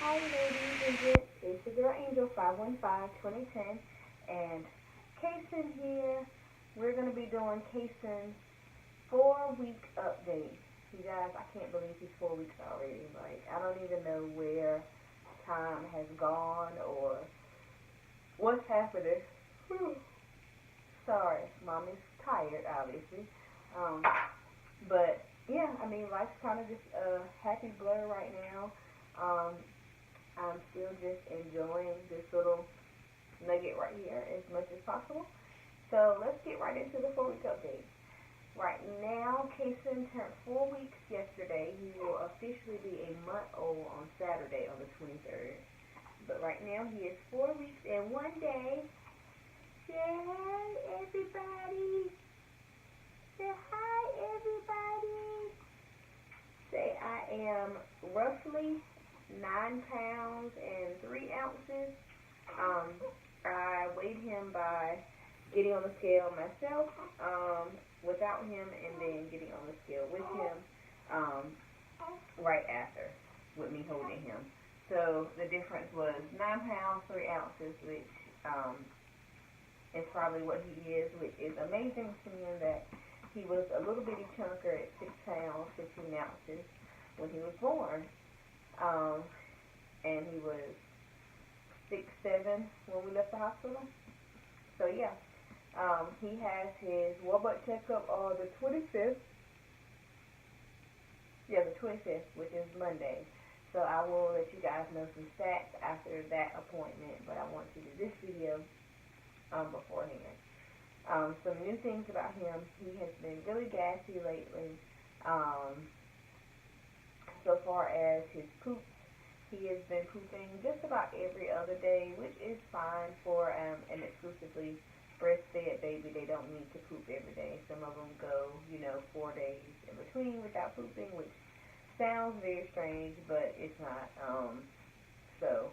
Hi ladies and gents, it's your girl Angel 515-2010 and Kasen here. We're going to be doing Kasen's 4-week update. You guys, I can't believe he's 4 weeks already. Like, I don't even know where time has gone or what's happening. Sorry, mommy's tired, obviously. Um, but yeah, I mean, life's kind of just a happy blur right now. Um, I'm still just enjoying this little nugget right here as much as possible. So let's get right into the 4-week update. Right now, Kason turned 4 weeks yesterday. He will officially be a month old on Saturday on the 23rd. But right now, he is 4 weeks and 1 day. Say hi, everybody. Say hi, everybody. Say I am roughly 9 pounds and 3 ounces. I weighed him by getting on the scale myself, without him, and then getting on the scale with him, right after, with me holding him. So the difference was 9 pounds, 3 ounces, which, is probably what he is, which is amazing seeing that he was a little bitty chunker at 6 pounds, 15 ounces when he was born. And he was 6'7" when we left the hospital. So yeah, he has his Wbac checkup on the 25th. Yeah, the 25th, which is Monday. So I will let you guys know some stats after that appointment, but I want to do this video beforehand. Some new things about him. He has been really gassy lately. So far as his poops, he has been pooping just about every other day, which is fine for an exclusively breastfed baby. They don't need to poop every day. Some of them go, 4 days in between without pooping, which sounds very strange, but it's not. So,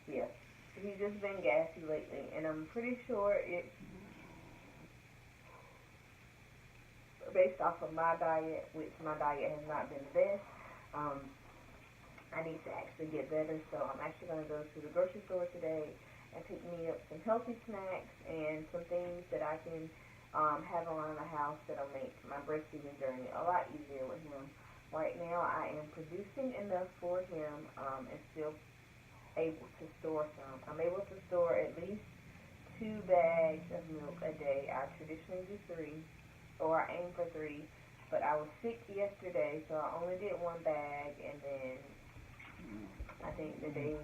yeah. He's just been gassy lately, and I'm pretty sure it's based off of my diet, which my diet has not been the best. I need to actually get better, so I'm actually going to go to the grocery store today and pick me up some healthy snacks and some things that I can have around the house that'll make my breastfeeding journey a lot easier with him. Right now, I am producing enough for him and still able to store some. I'm able to store at least 2 bags of milk a day. I traditionally do 3, or I aim for 3, but I was sick yesterday, so I only did 1 bag, and then I think the day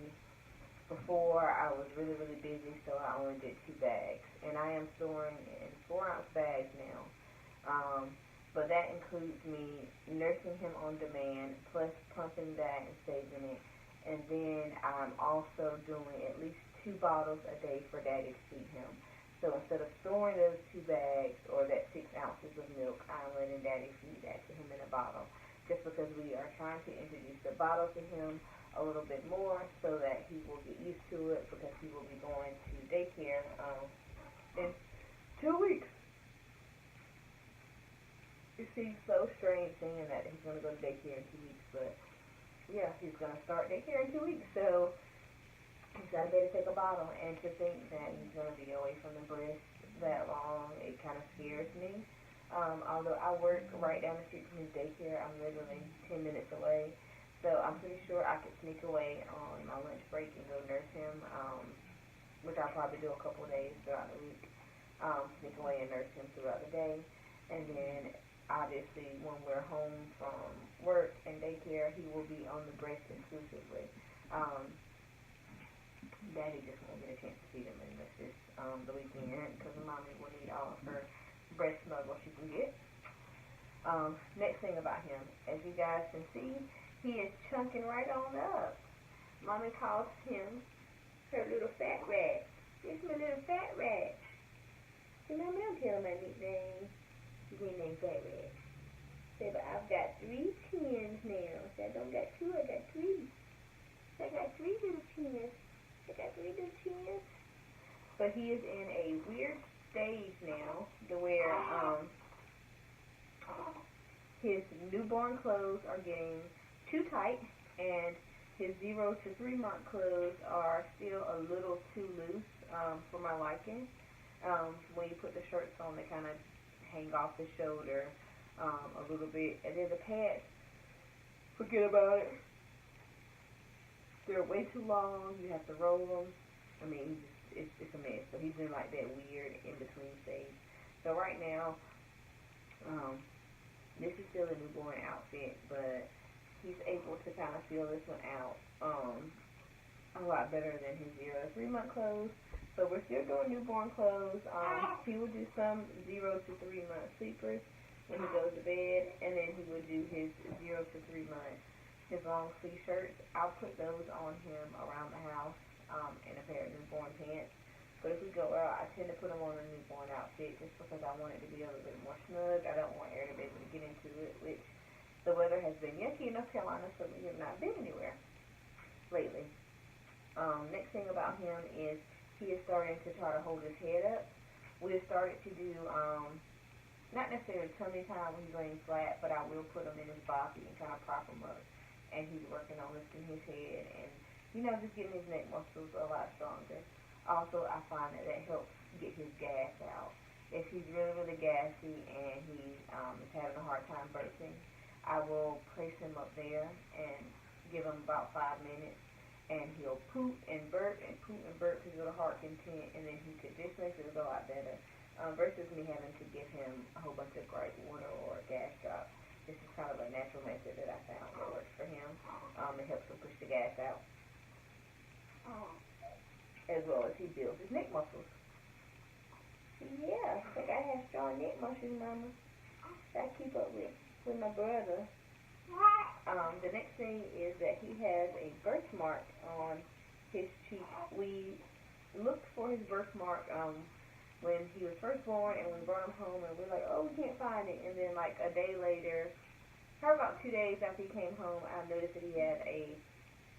before I was really, really busy, so I only did 2 bags. And I am storing in 4-ounce bags now. But that includes me nursing him on demand, plus pumping that and saving it. And then I'm also doing at least 2 bottles a day for Daddy to feed him. So instead of storing those 2 bags or that 6 ounces of milk, I'm letting Daddy feed that to him in a bottle. Just because we are trying to introduce the bottle to him a little bit more so that he will get used to it, because he will be going to daycare in 2 weeks. It seems so strange saying that he's going to go to daycare in 2 weeks, but yeah, he's going to start daycare in 2 weeks, so he's got to be able to take a bottle. And to think that he's going to be away from the breast that long, it kind of scares me. Although I work right down the street from his daycare, I'm literally 10 minutes away. So I'm pretty sure I could sneak away on my lunch break and go nurse him, which I'll probably do a couple of days throughout the week. Sneak away and nurse him throughout the day. And then, obviously, when we're home from work and daycare, he will be on the breast exclusively. Daddy just won't get a chance to feed him unless it's the weekend, because Mommy will need all of her breast snuggle she can get. Next thing about him, as you guys can see, he is chunking right on up. Mommy calls him her little fat rat. It's my little fat rat. See, Mommy, don't tell my nickname. His nickname Fat Rat. Say, but I've got 3 chins now. So I don't got 2, I got 3. So I got 3 little chins. I got 3 little chins. But he is in a weird stage now to where his newborn clothes are getting too tight, and His 0 to 3 month clothes are still a little too loose for my liking. When you put the shirts on, they kind of hang off the shoulder a little bit. And then the pants, forget about it. They're way too long. You have to roll them. I mean, it's a mess. So he's in like that weird in-between stage. So right now, this is still a newborn outfit, but he's able to kind of feel this one out a lot better than his 0 to 3 month clothes. So we're still doing newborn clothes. He will do some 0 to 3 month sleepers when he goes to bed, and then he would do his 0 to 3 months, his long sleeve shirts. I'll put those on him around the house in a pair of newborn pants. But if we go out, I tend to put him on a newborn outfit just because I want it to be a little bit more snug. I don't want air to be able to get into it, which the weather has been yucky in North Carolina, so we have not been anywhere lately. Next thing about him is he is starting to try to hold his head up. We have started to do, not necessarily tummy time when he's laying flat, but I will put him in his boppy and kind of prop him up. And he's working on lifting his head and, just getting his neck muscles a lot stronger. Also, I find that helps get his gas out. If he's really, really gassy and he's having a hard time burping, I will place him up there and give him about 5 minutes, and he'll poop and burp his little heart content, and then this makes it a lot better versus me having to give him a whole bunch of gripe water or a gas drop. This is kind of a natural method that I found that works for him. It helps him push the gas out, as well as he builds his neck muscles. Yeah, I think I have strong neck muscles, Mama. I keep up with my brother. The next thing is that he has a birthmark on his cheek. We looked for his birthmark when he was first born, and we brought him home, and we were like, oh, we can't find it. And then like a day later, or about 2 days after he came home, I noticed that he had a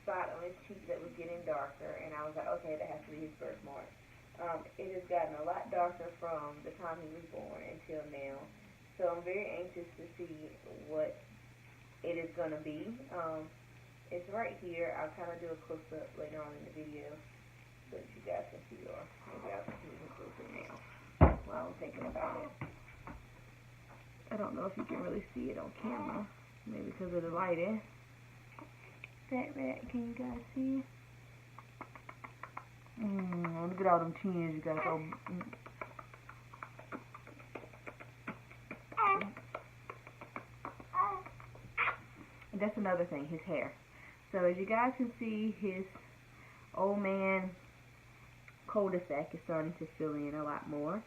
spot on his cheek that was getting darker, and I was like, okay, that has to be his birthmark. It has gotten a lot darker from the time he was born until now, so I'm very anxious to see what it is going to be. It's right here. I'll kind of do a close-up later on in the video so that you guys can see, or maybe I'll do it closer now while I'm thinking about it. I don't know if you can really see it on camera, maybe because of the lighting. Fat rat, can you guys see? Look at all them chins, you guys. That's another thing, his hair. So as you guys can see, his old man cul-de-sac is starting to fill in a lot more.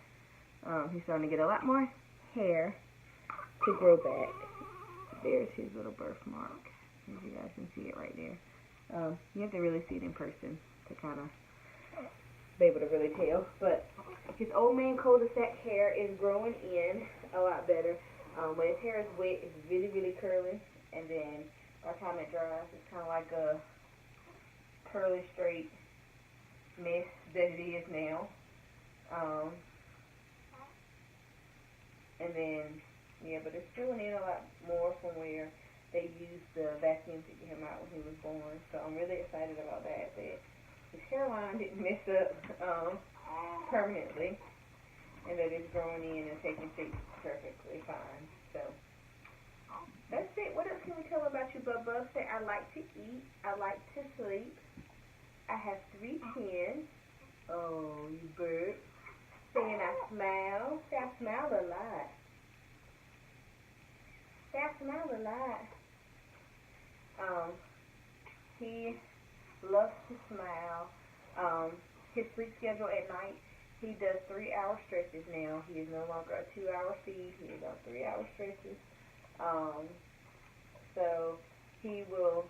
He's starting to get a lot more hair to grow back. There's his little birthmark. As you guys can see it right there. You have to really see it in person to kind of be able to really tell. But his old man cul-de-sac hair is growing in a lot better. When his hair is wet, it's really, really curly. And then by the time it dries, it's kind of like a curly, straight mess that it is now. And then, yeah, but it's filling in a lot more from where they used the vacuum to get him out when he was born. So I'm really excited about that his hairline didn't mess up permanently, and that it's growing in and taking shape perfectly fine. So that's it. What else can we tell about you, Bub Bub? Say, I like to eat. I like to sleep. I have 3 chins. Oh, you bird. Saying I smile. Say, I smile a lot. Say, I smile a lot. He loves to smile. His sleep schedule at night, he does 3-hour stretches now. He is no longer a 2-hour feed. He is on 3-hour stretches. So he will,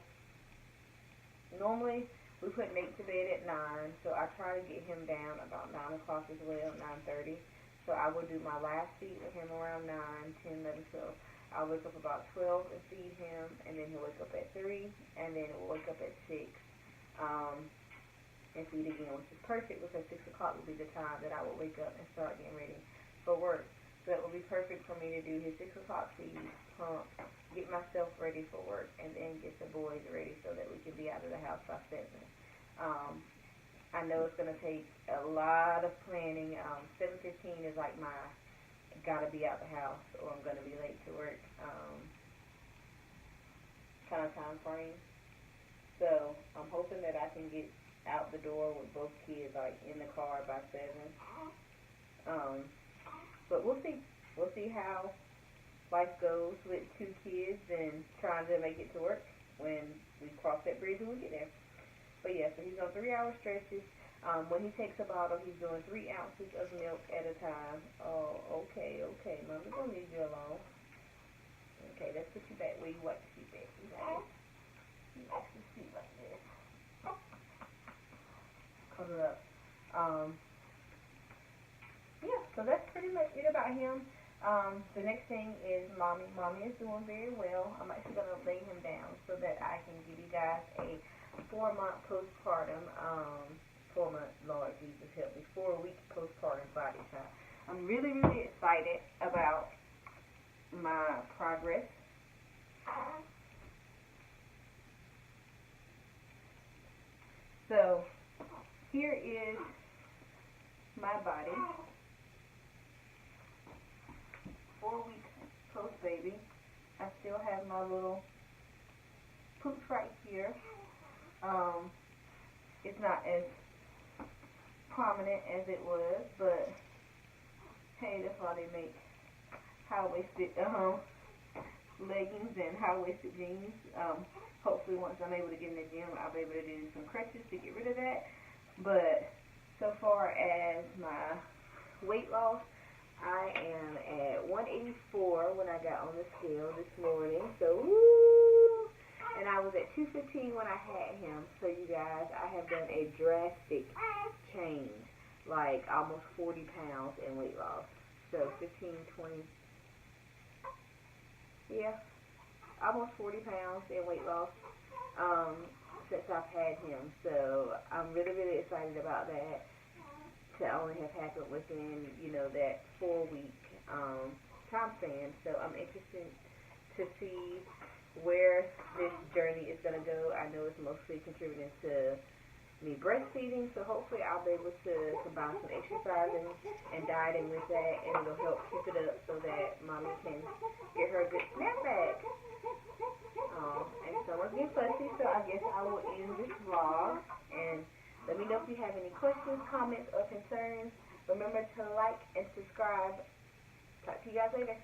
normally we put Nate to bed at 9, so I try to get him down about 9 o'clock as well, 9:30. So I will do my last feed with him around 9, 10, 11, 12. I'll wake up about 12 and feed him, and then he'll wake up at 3, and then he'll wake up at 6, and feed again, which is perfect because 6 o'clock will be the time that I will wake up and start getting ready for work. So it will be perfect for me to do his 6 o'clock feed, pump, get myself ready for work, and then get the boys ready so that we can be out of the house by 7. I know it's going to take a lot of planning. 7:15 is like my gotta be out the house or I'm going to be late to work kind of time frame. So I'm hoping that I can get out the door with both kids like in the car by 7. But we'll see. We'll see how life goes with 2 kids and trying to make it to work when we cross that bridge when we get there. But yeah, so he's on 3-hour stretches. When he takes a bottle, he's doing 3 ounces of milk at a time. Oh, okay, Mama's gonna leave you alone. Okay, let's put you back where you like to sit back. He likes to sit like this. Cuddle up. Yeah, so that's pretty much it about him. The next thing is Mommy. Mommy is doing very well. I'm actually gonna lay him down so that I can give you guys a 4-month postpartum, 4-month, Lord Jesus help me, 4-week postpartum body shot. I'm really, really excited about my progress. So, here is my body. 4 weeks post baby. I still have my little poops right here. It's not as prominent as it was, but hey, that's why they make high-waisted leggings and high-waisted jeans. Hopefully once I'm able to get in the gym, I'll be able to do some crutches to get rid of that. But so far as my weight loss, I am at 184 when I got on the scale this morning. So, woo! And I was at 215 when I had him. So, you guys, I have done a drastic change, like almost 40 pounds in weight loss. So, 15, 20, yeah, almost 40 pounds in weight loss since I've had him. So, I'm really, really excited about that. To only have happened within, that 4-week time span. So I'm interested to see where this journey is going to go. I know it's mostly contributing to me breastfeeding, so hopefully I'll be able to combine some exercising and dieting with that, and it'll help keep it up so that Mommy can get her a good snapback. And someone's getting fussy, so I guess I will end this vlog, and let me know if you have any questions, comments, or concerns. Remember to like and subscribe. Talk to you guys later.